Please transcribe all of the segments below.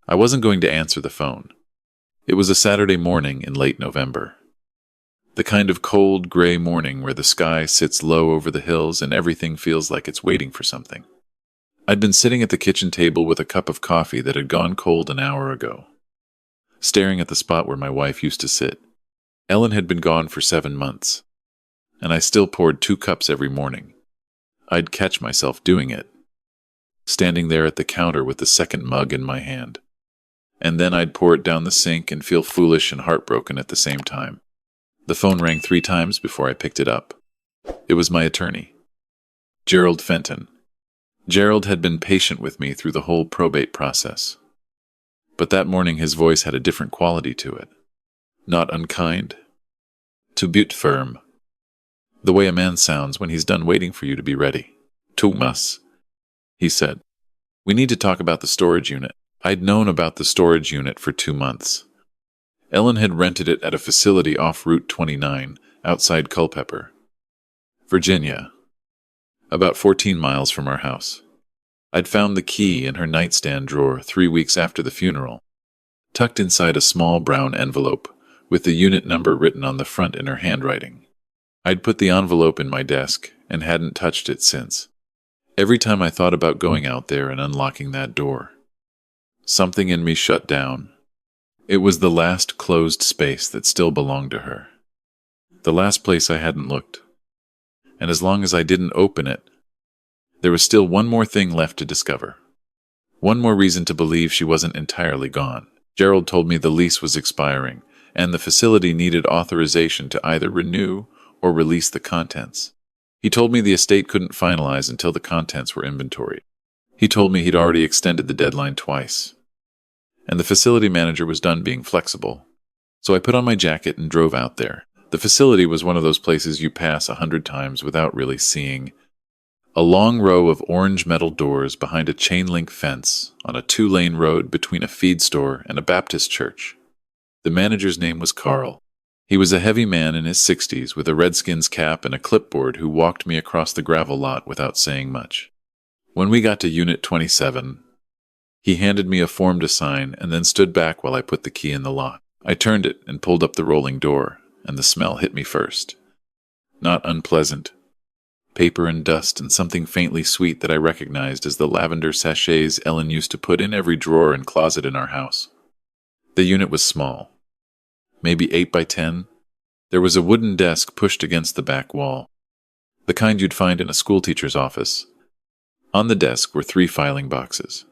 I wasn't going to answer the phone. It was a Saturday morning in late November. The kind of cold, gray morning where the sky sits low over the hills and everything feels like it's waiting for something. I'd been sitting at the kitchen table with a cup of coffee that had gone cold an hour ago, staring at the spot where my wife used to sit. Ellen had been gone for 7 months, and I still poured 2 cups every morning. I'd catch myself doing it, standing there at the counter with the second mug in my hand. And then I'd pour it down the sink and feel foolish and heartbroken at the same time. The phone rang 3 times before I picked it up. It was my attorney, Gerald Fenton. Gerald had been patient with me through the whole probate process. But that morning his voice had a different quality to it. Not unkind. To but firm. The way a man sounds when he's done waiting for you to be ready. Thomas, he said. We need to talk about the storage unit. I'd known about the storage unit for 2 months. Ellen had rented it at a facility off Route 29, outside Culpeper, Virginia, about 14 miles from our house. I'd found the key in her nightstand drawer 3 weeks after the funeral, tucked inside a small brown envelope with the unit number written on the front in her handwriting. I'd put the envelope in my desk and hadn't touched it since. Every time I thought about going out there and unlocking that door, something in me shut down. It was the last closed space that still belonged to her. The last place I hadn't looked. And as long as I didn't open it, there was still one more thing left to discover. One more reason to believe she wasn't entirely gone. Gerald told me the lease was expiring, and the facility needed authorization to either renew or release the contents. He told me the estate couldn't finalize until the contents were inventoried. He told me he'd already extended the deadline twice, and the facility manager was done being flexible. So I put on my jacket and drove out there. The facility was one of those places you pass 100 times without really seeing. A long row of orange metal doors behind a chain-link fence on a 2-lane road between a feed store and a Baptist church. The manager's name was Carl. He was a heavy man in his 60s with a Redskins cap and a clipboard who walked me across the gravel lot without saying much. When we got to Unit 27, he handed me a form to sign and then stood back while I put the key in the lock. I turned it and pulled up the rolling door, and the smell hit me first. Not unpleasant. Paper and dust and something faintly sweet that I recognized as the lavender sachets Ellen used to put in every drawer and closet in our house. The unit was small, maybe 8 by 10. There was a wooden desk pushed against the back wall, the kind you'd find in a schoolteacher's office. On the desk were 3 filing boxes,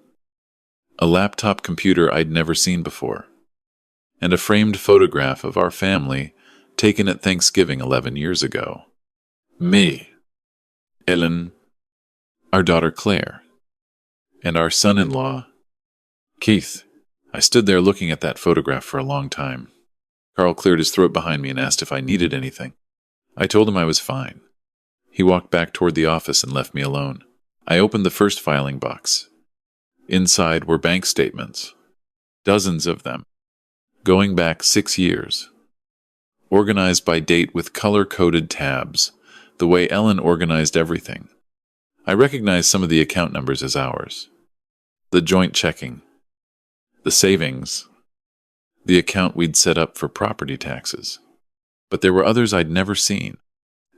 a laptop computer I'd never seen before, and a framed photograph of our family taken at Thanksgiving 11 years ago. Me, Ellen, our daughter Claire, and our son-in-law, Keith. I stood there looking at that photograph for a long time. Carl cleared his throat behind me and asked if I needed anything. I told him I was fine. He walked back toward the office and left me alone. I opened the first filing box. Inside were bank statements, dozens of them, going back 6 years, organized by date with color-coded tabs, the way Ellen organized everything. I recognized some of the account numbers as ours. The joint checking, the savings, the account we'd set up for property taxes. But there were others I'd never seen.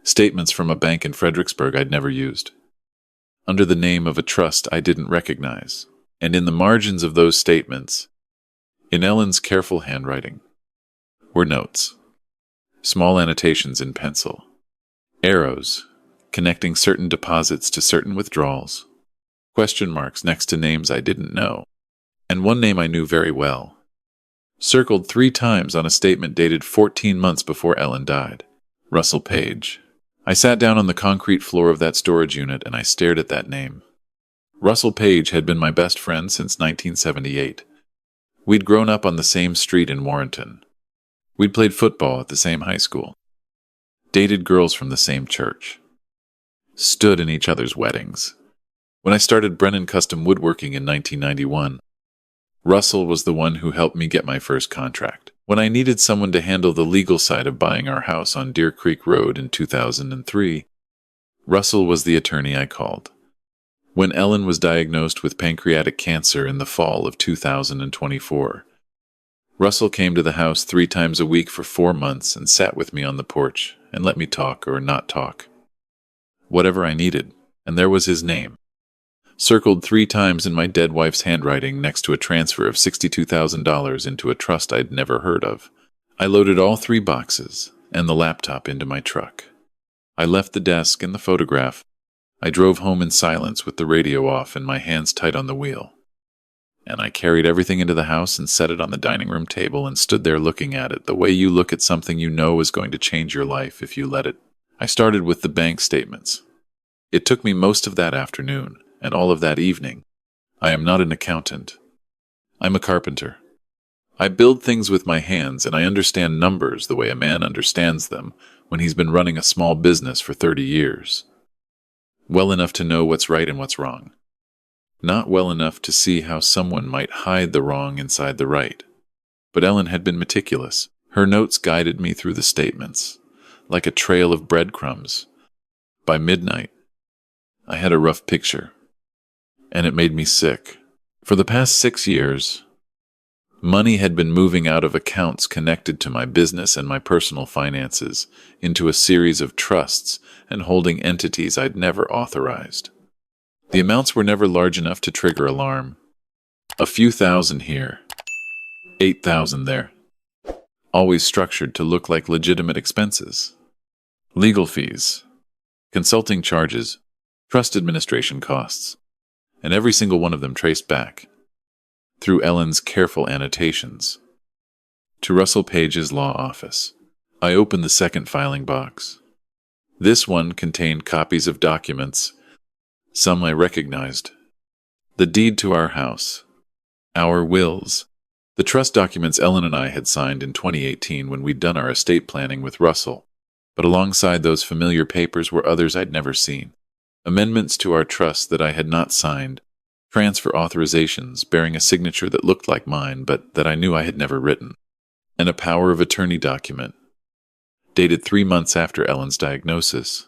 Statements from a bank in Fredericksburg I'd never used, under the name of a trust I didn't recognize. And in the margins of those statements, in Ellen's careful handwriting, were notes, small annotations in pencil, arrows connecting certain deposits to certain withdrawals, question marks next to names I didn't know, and one name I knew very well, circled 3 times on a statement dated 14 months before Ellen died. Russell Page. I sat down on the concrete floor of that storage unit and I stared at that name. Russell Page had been my best friend since 1978. We'd grown up on the same street in Warrenton. We'd played football at the same high school, dated girls from the same church, stood in each other's weddings. When I started Brennan Custom Woodworking in 1991, Russell was the one who helped me get my first contract. When I needed someone to handle the legal side of buying our house on Deer Creek Road in 2003, Russell was the attorney I called. When Ellen was diagnosed with pancreatic cancer in the fall of 2024, Russell came to the house 3 times a week for 4 months and sat with me on the porch and let me talk or not talk. Whatever I needed, and there was his name, circled 3 times in my dead wife's handwriting next to a transfer of $62,000 into a trust I'd never heard of. I loaded all 3 boxes and the laptop into my truck. I left the desk and the photograph. I drove home in silence with the radio off and my hands tight on the wheel. And I carried everything into the house and set it on the dining room table and stood there looking at it the way you look at something you know is going to change your life if you let it. I started with the bank statements. It took me most of that afternoon and all of that evening. I am not an accountant. I'm a carpenter. I build things with my hands and I understand numbers the way a man understands them when he's been running a small business for 30 years. Well enough to know what's right and what's wrong. Not well enough to see how someone might hide the wrong inside the right. But Ellen had been meticulous. Her notes guided me through the statements, like a trail of breadcrumbs. By midnight, I had a rough picture, and it made me sick. For the past 6 years, money had been moving out of accounts connected to my business and my personal finances into a series of trusts and holding entities I'd never authorized. The amounts were never large enough to trigger alarm. A few thousand here, 8,000 there. Always structured to look like legitimate expenses. Legal fees, consulting charges, trust administration costs, and every single one of them traced back, through Ellen's careful annotations, to Russell Page's law office. I opened the second filing box. This one contained copies of documents. Some I recognized. The deed to our house. Our wills. The trust documents Ellen and I had signed in 2018 when we'd done our estate planning with Russell. But alongside those familiar papers were others I'd never seen. Amendments to our trust that I had not signed. Transfer authorizations bearing a signature that looked like mine but that I knew I had never written. And a power of attorney document. Dated 3 months after Ellen's diagnosis,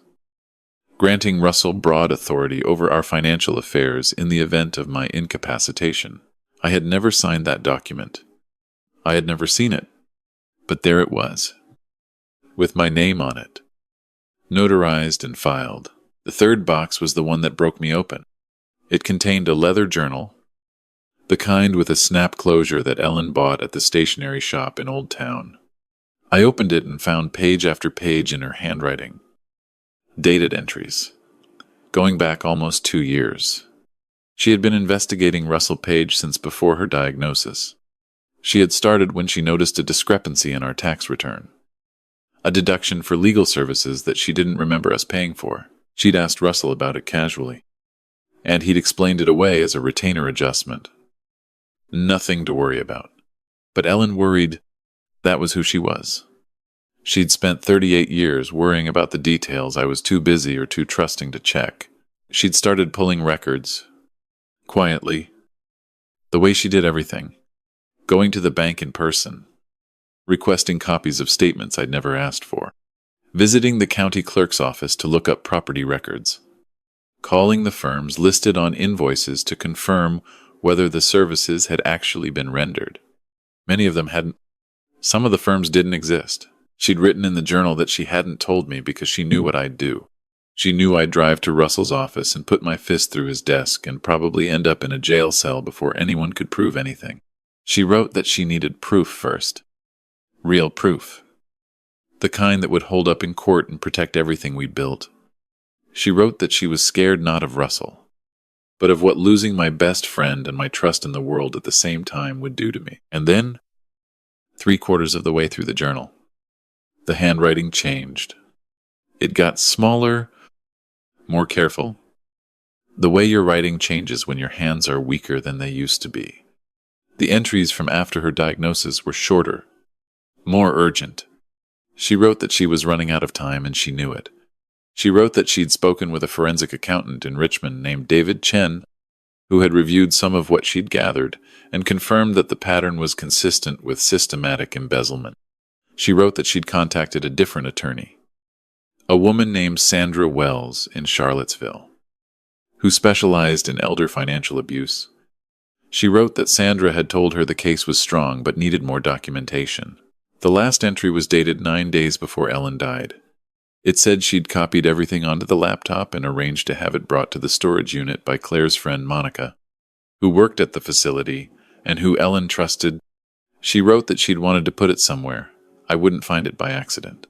granting Russell broad authority over our financial affairs in the event of my incapacitation. I had never signed that document. I had never seen it. But there it was, with my name on it, notarized and filed. The third box was the one that broke me open. It contained a leather journal, the kind with a snap closure that Ellen bought at the stationery shop in Old Town. I opened it and found page after page in her handwriting. Dated entries, going back almost 2 years. She had been investigating Russell Page since before her diagnosis. She had started when she noticed a discrepancy in our tax return, a deduction for legal services that she didn't remember us paying for. She'd asked Russell about it casually, and he'd explained it away as a retainer adjustment. Nothing to worry about. But Ellen worried. That was who she was. She'd spent 38 years worrying about the details I was too busy or too trusting to check. She'd started pulling records, quietly, the way she did everything, going to the bank in person, requesting copies of statements I'd never asked for, visiting the county clerk's office to look up property records, calling the firms listed on invoices to confirm whether the services had actually been rendered. Many of them hadn't. Some of the firms didn't exist. She'd written in the journal that she hadn't told me because she knew what I'd do. She knew I'd drive to Russell's office and put my fist through his desk and probably end up in a jail cell before anyone could prove anything. She wrote that she needed proof first. Real proof. The kind that would hold up in court and protect everything we'd built. She wrote that she was scared not of Russell, but of what losing my best friend and my trust in the world at the same time would do to me. And then, 3/4 of the way through the journal, the handwriting changed. It got smaller, more careful. The way your writing changes when your hands are weaker than they used to be. The entries from after her diagnosis were shorter, more urgent. She wrote that she was running out of time and she knew it. She wrote that she'd spoken with a forensic accountant in Richmond named David Chen, who had reviewed some of what she'd gathered and confirmed that the pattern was consistent with systematic embezzlement. She wrote that she'd contacted a different attorney, a woman named Sandra Wells in Charlottesville, who specialized in elder financial abuse. She wrote that Sandra had told her the case was strong but needed more documentation. The last entry was dated 9 days before Ellen died. It said she'd copied everything onto the laptop and arranged to have it brought to the storage unit by Claire's friend Monica, who worked at the facility and who Ellen trusted. She wrote that she'd wanted to put it somewhere I wouldn't find it by accident.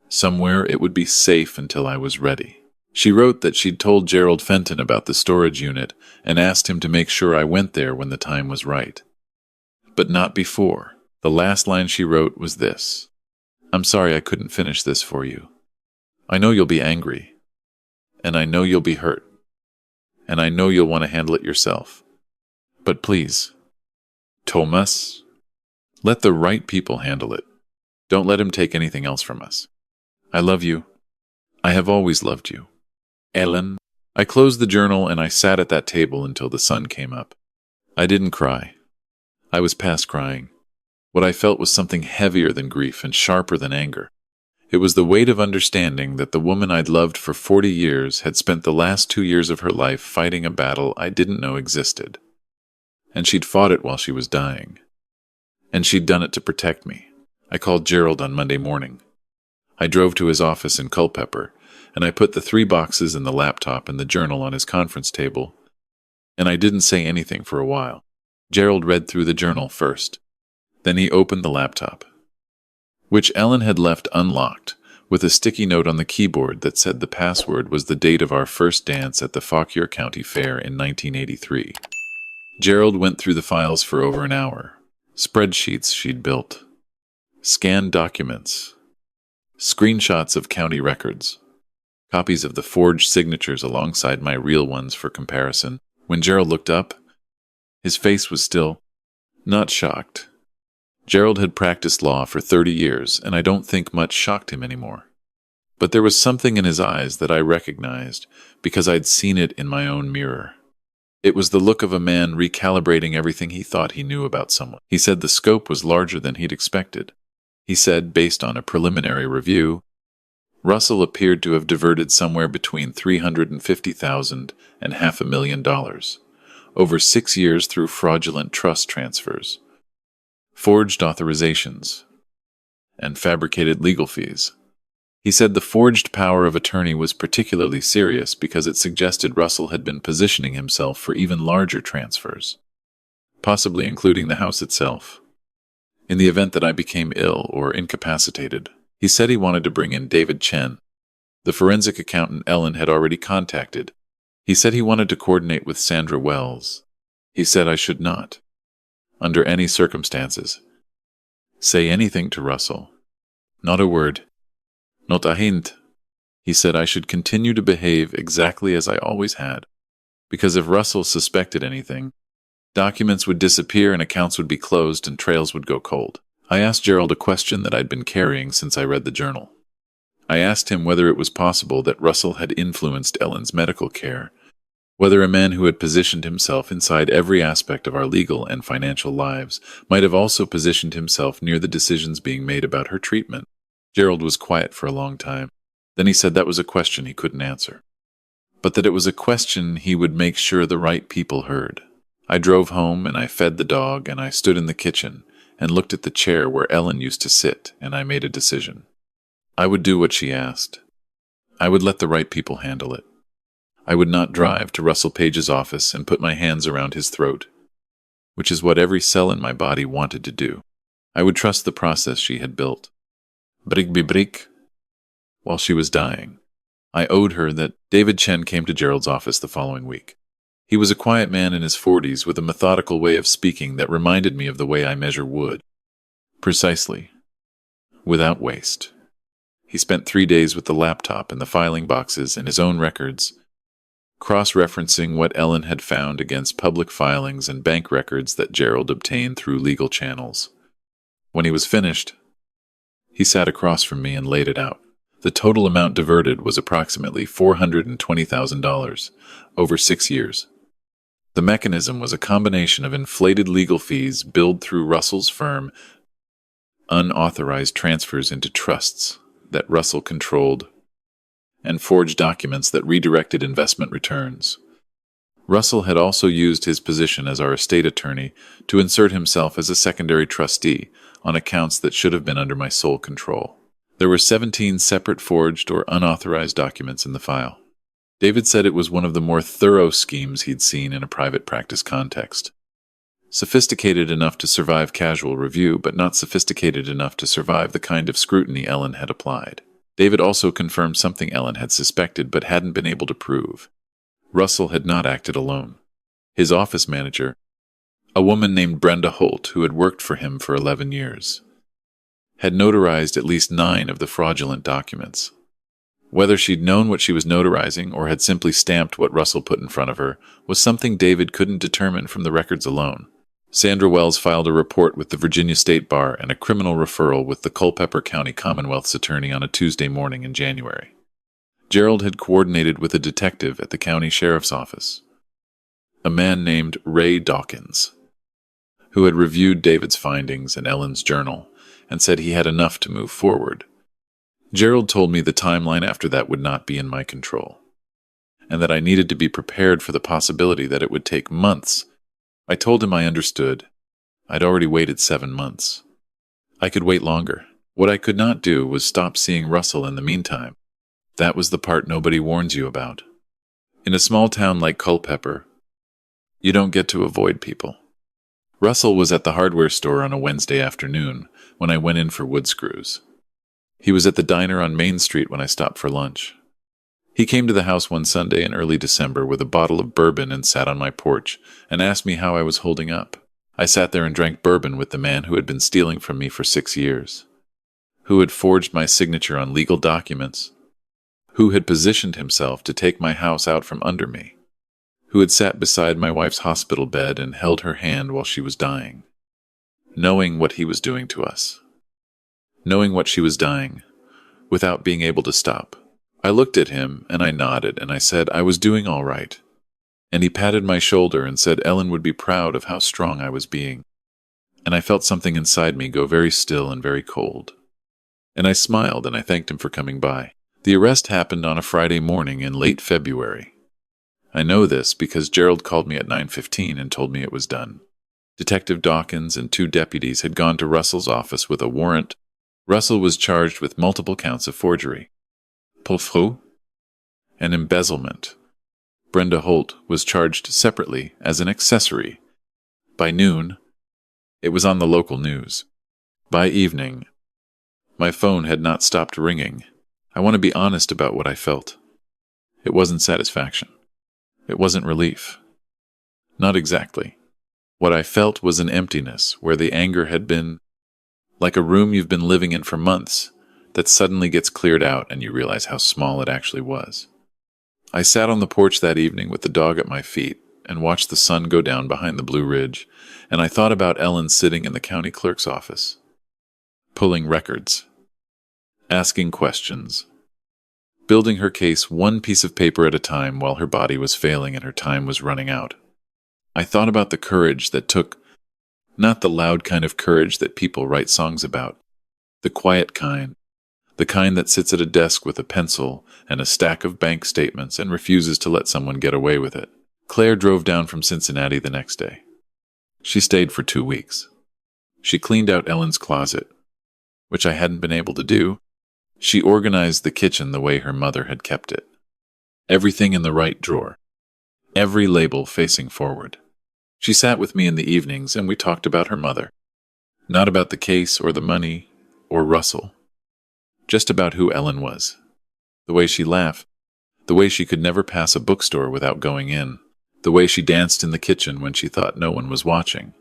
Somewhere it would be safe until I was ready. She wrote that she'd told Gerald Fenton about the storage unit and asked him to make sure I went there when the time was right. But not before. The last line she wrote was this: "I'm sorry I couldn't finish this for you. I know you'll be angry, and I know you'll be hurt, and I know you'll want to handle it yourself. But please, Thomas, let the right people handle it. Don't let him take anything else from us. I love you. I have always loved you. Ellen." I closed the journal and I sat at that table until the sun came up. I didn't cry. I was past crying. What I felt was something heavier than grief and sharper than anger. It was the weight of understanding that the woman I'd loved for 40 years had spent the last 2 years of her life fighting a battle I didn't know existed. And she'd fought it while she was dying. And she'd done it to protect me. I called Gerald on Monday morning. I drove to his office in Culpeper, and I put the 3 boxes and the laptop and the journal on his conference table, and I didn't say anything for a while. Gerald read through the journal first. Then he opened the laptop, which Ellen had left unlocked, with a sticky note on the keyboard that said the password was the date of our first dance at the Fauquier County Fair in 1983. Gerald went through the files for over an hour. Spreadsheets she'd built, scanned documents, screenshots of county records, copies of the forged signatures alongside my real ones for comparison. When Gerald looked up, his face was still not shocked. Gerald had practiced law for 30 years, and I don't think much shocked him anymore. But there was something in his eyes that I recognized because I'd seen it in my own mirror. It was the look of a man recalibrating everything he thought he knew about someone. He said the scope was larger than he'd expected. He said, based on a preliminary review, Russell appeared to have diverted somewhere between $350,000 and $500,000 over 6 years through fraudulent trust transfers, forged authorizations, and fabricated legal fees. He said the forged power of attorney was particularly serious because it suggested Russell had been positioning himself for even larger transfers, possibly including the house itself. In the event that I became ill or incapacitated, he said he wanted to bring in David Chen, the forensic accountant Ellen had already contacted. He said he wanted to coordinate with Sandra Wells. He said I should not, under any circumstances, say anything to Russell. Not a word. Not a hint. He said I should continue to behave exactly as I always had, because if Russell suspected anything, documents would disappear and accounts would be closed and trails would go cold. I asked Gerald a question that I'd been carrying since I read the journal. I asked him whether it was possible that Russell had influenced Ellen's medical care, whether a man who had positioned himself inside every aspect of our legal and financial lives might have also positioned himself near the decisions being made about her treatment. Gerald was quiet for a long time. Then he said that was a question he couldn't answer, but that it was a question he would make sure the right people heard. I drove home and I fed the dog and I stood in the kitchen and looked at the chair where Ellen used to sit, and I made a decision. I would do what she asked. I would let the right people handle it. I would not drive to Russell Page's office and put my hands around his throat, which is what every cell in my body wanted to do. I would trust the process she had built, brick by brick, while she was dying. I owed her that. David Chen came to Gerald's office the following week. He was a quiet man in his 40s with a methodical way of speaking that reminded me of the way I measure wood. Precisely. Without waste. He spent 3 days with the laptop and the filing boxes and his own records, cross-referencing what Ellen had found against public filings and bank records that Gerald obtained through legal channels. When he was finished, he sat across from me and laid it out. The total amount diverted was approximately $420,000 over 6 years. The mechanism was a combination of inflated legal fees billed through Russell's firm, unauthorized transfers into trusts that Russell controlled, and forged documents that redirected investment returns. Russell had also used his position as our estate attorney to insert himself as a secondary trustee on accounts that should have been under my sole control. There were 17 separate forged or unauthorized documents in the file. David said it was one of the more thorough schemes he'd seen in a private practice context. Sophisticated enough to survive casual review, but not sophisticated enough to survive the kind of scrutiny Ellen had applied. David also confirmed something Ellen had suspected but hadn't been able to prove. Russell had not acted alone. His office manager, a woman named Brenda Holt, who had worked for him for 11 years, had notarized at least 9 of the fraudulent documents. Whether she'd known what she was notarizing or had simply stamped what Russell put in front of her was something David couldn't determine from the records alone. Sandra Wells filed a report with the Virginia State Bar and a criminal referral with the Culpeper County Commonwealth's attorney on a Tuesday morning in January. Gerald had coordinated with a detective at the county sheriff's office, a man named Ray Dawkins, who had reviewed David's findings and Ellen's journal and said he had enough to move forward. Gerald told me the timeline after that would not be in my control, and that I needed to be prepared for the possibility that it would take months. I told him I understood. I'd already waited 7 months. I could wait longer. What I could not do was stop seeing Russell in the meantime. That was the part nobody warns you about. In a small town like Culpeper, you don't get to avoid people. Russell was at the hardware store on a Wednesday afternoon when I went in for wood screws. He was at the diner on Main Street when I stopped for lunch. He came to the house one Sunday in early December with a bottle of bourbon and sat on my porch and asked me how I was holding up. I sat there and drank bourbon with the man who had been stealing from me for 6 years, who had forged my signature on legal documents, who had positioned himself to take my house out from under me, who had sat beside my wife's hospital bed and held her hand while she was dying, knowing what he was doing to us, knowing what she was dying, without being able to stop. I looked at him, and I nodded, and I said I was doing all right. And he patted my shoulder and said Ellen would be proud of how strong I was being. And I felt something inside me go very still and very cold. And I smiled, and I thanked him for coming by. The arrest happened on a Friday morning in late February. I know this because Gerald called me at 9:15 and told me it was done. Detective Dawkins and 2 deputies had gone to Russell's office with a warrant. Russell was charged with multiple counts of forgery, pilfrou, and embezzlement. Brenda Holt was charged separately as an accessory. By noon, it was on the local news. By evening, my phone had not stopped ringing. I want to be honest about what I felt. It wasn't satisfaction. It wasn't relief. Not exactly. What I felt was an emptiness where the anger had been like a room you've been living in for months that suddenly gets cleared out and you realize how small it actually was. I sat on the porch that evening with the dog at my feet and watched the sun go down behind the Blue Ridge, and I thought about Ellen sitting in the county clerk's office, pulling records, asking questions, building her case one piece of paper at a time while her body was failing and her time was running out. I thought about the courage that took, not the loud kind of courage that people write songs about, the quiet kind, the kind that sits at a desk with a pencil and a stack of bank statements and refuses to let someone get away with it. Claire drove down from Cincinnati the next day. She stayed for 2 weeks. She cleaned out Ellen's closet, which I hadn't been able to do. She organized the kitchen the way her mother had kept it. Everything in the right drawer. Every label facing forward. She sat with me in the evenings and we talked about her mother. Not about the case or the money or Russell. Just about who Ellen was. The way she laughed. The way she could never pass a bookstore without going in. The way she danced in the kitchen when she thought no one was watching.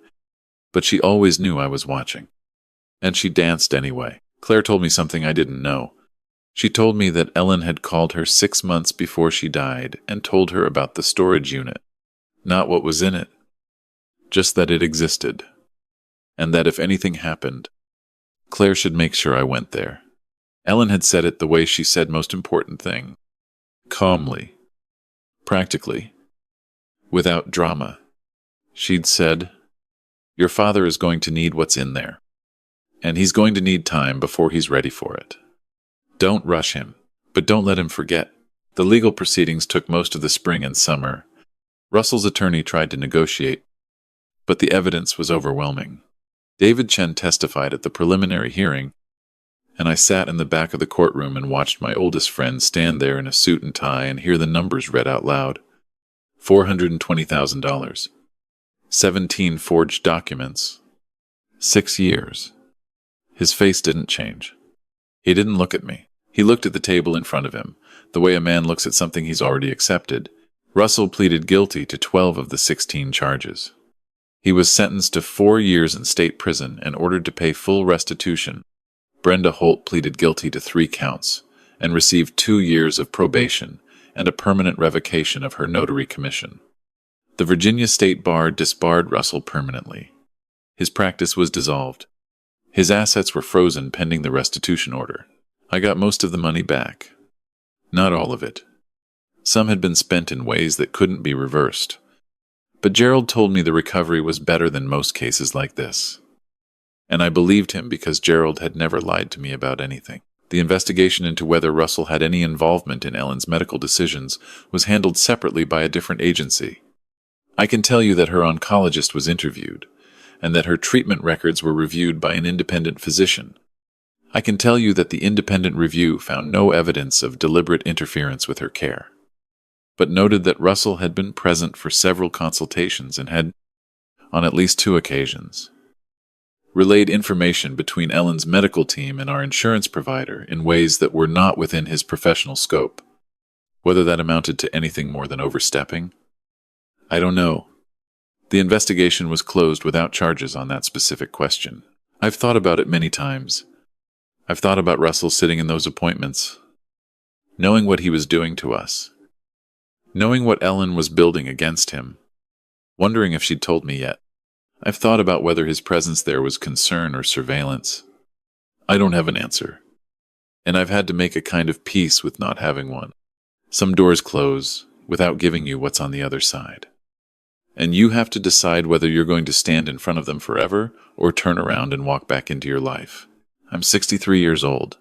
But she always knew I was watching. And she danced anyway. Claire told me something I didn't know. She told me that Ellen had called her 6 months before she died and told her about the storage unit. Not what was in it. Just that it existed. And that if anything happened, Claire should make sure I went there. Ellen had said it the way she said most important thing. Calmly. Practically. Without drama. She'd said, "Your father is going to need what's in there. And he's going to need time before he's ready for it. Don't rush him, but don't let him forget." The legal proceedings took most of the spring and summer. Russell's attorney tried to negotiate, but the evidence was overwhelming. David Chen testified at the preliminary hearing, and I sat in the back of the courtroom and watched my oldest friend stand there in a suit and tie and hear the numbers read out loud. $420,000. 17 forged documents. 6 years. His face didn't change. He didn't look at me. He looked at the table in front of him, the way a man looks at something he's already accepted. Russell pleaded guilty to 12 of the 16 charges. He was sentenced to 4 years in state prison and ordered to pay full restitution. Brenda Holt pleaded guilty to 3 counts and received 2 years of probation and a permanent revocation of her notary commission. The Virginia State Bar disbarred Russell permanently. His practice was dissolved. His assets were frozen pending the restitution order. I got most of the money back. Not all of it. Some had been spent in ways that couldn't be reversed. But Gerald told me the recovery was better than most cases like this. And I believed him because Gerald had never lied to me about anything. The investigation into whether Russell had any involvement in Ellen's medical decisions was handled separately by a different agency. I can tell you that her oncologist was interviewed, and that her treatment records were reviewed by an independent physician. I can tell you that the independent review found no evidence of deliberate interference with her care, but noted that Russell had been present for several consultations and had, on at least 2 occasions, relayed information between Ellen's medical team and our insurance provider in ways that were not within his professional scope. Whether that amounted to anything more than overstepping, I don't know. The investigation was closed without charges on that specific question. I've thought about it many times. I've thought about Russell sitting in those appointments, knowing what he was doing to us, knowing what Ellen was building against him, wondering if she'd told me yet. I've thought about whether his presence there was concern or surveillance. I don't have an answer, and I've had to make a kind of peace with not having one. Some doors close without giving you what's on the other side. And you have to decide whether you're going to stand in front of them forever or turn around and walk back into your life. I'm 63 years old.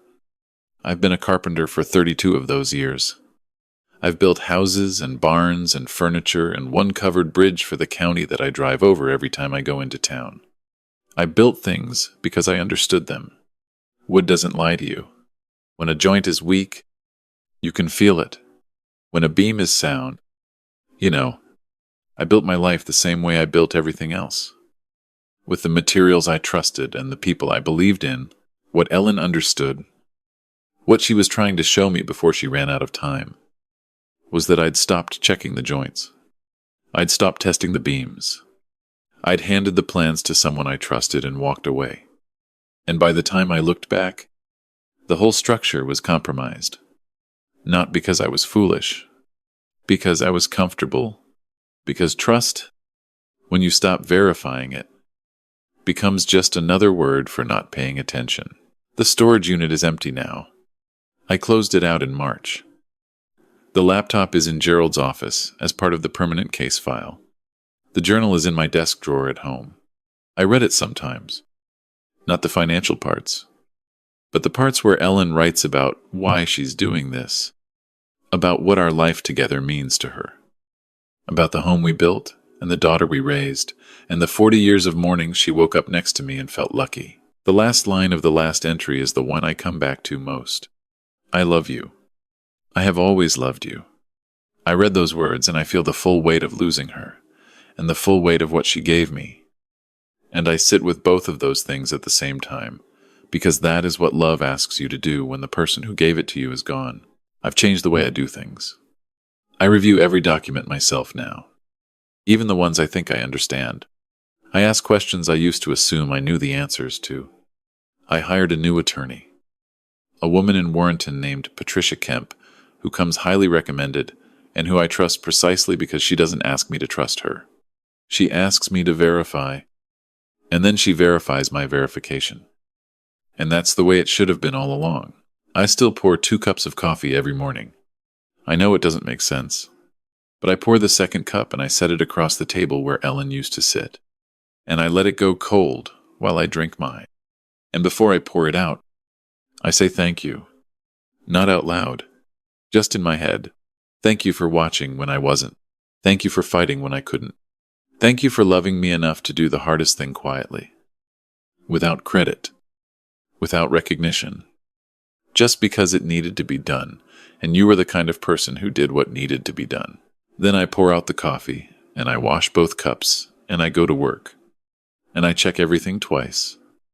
I've been a carpenter for 32 of those years. I've built houses and barns and furniture and one covered bridge for the county that I drive over every time I go into town. I built things because I understood them. Wood doesn't lie to you. When a joint is weak, you can feel it. When a beam is sound, I built my life the same way I built everything else. With the materials I trusted and the people I believed in, what Ellen understood, what she was trying to show me before she ran out of time, was that I'd stopped checking the joints. I'd stopped testing the beams. I'd handed the plans to someone I trusted and walked away. And by the time I looked back, the whole structure was compromised. Not because I was foolish, because I was comfortable. Because trust, when you stop verifying it, becomes just another word for not paying attention. The storage unit is empty now. I closed it out in March. The laptop is in Gerald's office as part of the permanent case file. The journal is in my desk drawer at home. I read it sometimes. Not the financial parts, but the parts where Ellen writes about why she's doing this, about what our life together means to her. About the home we built, and the daughter we raised, and the 40 years of mornings she woke up next to me and felt lucky. The last line of the last entry is the one I come back to most. I love you. I have always loved you. I read those words and I feel the full weight of losing her, and the full weight of what she gave me. And I sit with both of those things at the same time, because that is what love asks you to do when the person who gave it to you is gone. I've changed the way I do things. I review every document myself now, even the ones I think I understand. I ask questions I used to assume I knew the answers to. I hired a new attorney, a woman in Warrenton named Patricia Kemp, who comes highly recommended and who I trust precisely because she doesn't ask me to trust her. She asks me to verify, and then she verifies my verification. And that's the way it should have been all along. I still pour 2 cups of coffee every morning. I know it doesn't make sense, but I pour the second cup and I set it across the table where Ellen used to sit. And I let it go cold while I drink mine. And before I pour it out, I say thank you. Not out loud, just in my head. Thank you for watching when I wasn't. Thank you for fighting when I couldn't. Thank you for loving me enough to do the hardest thing quietly. Without credit. Without recognition. Just because it needed to be done, and you were the kind of person who did what needed to be done. Then I pour out the coffee, and I wash both cups, and I go to work. And I check everything twice.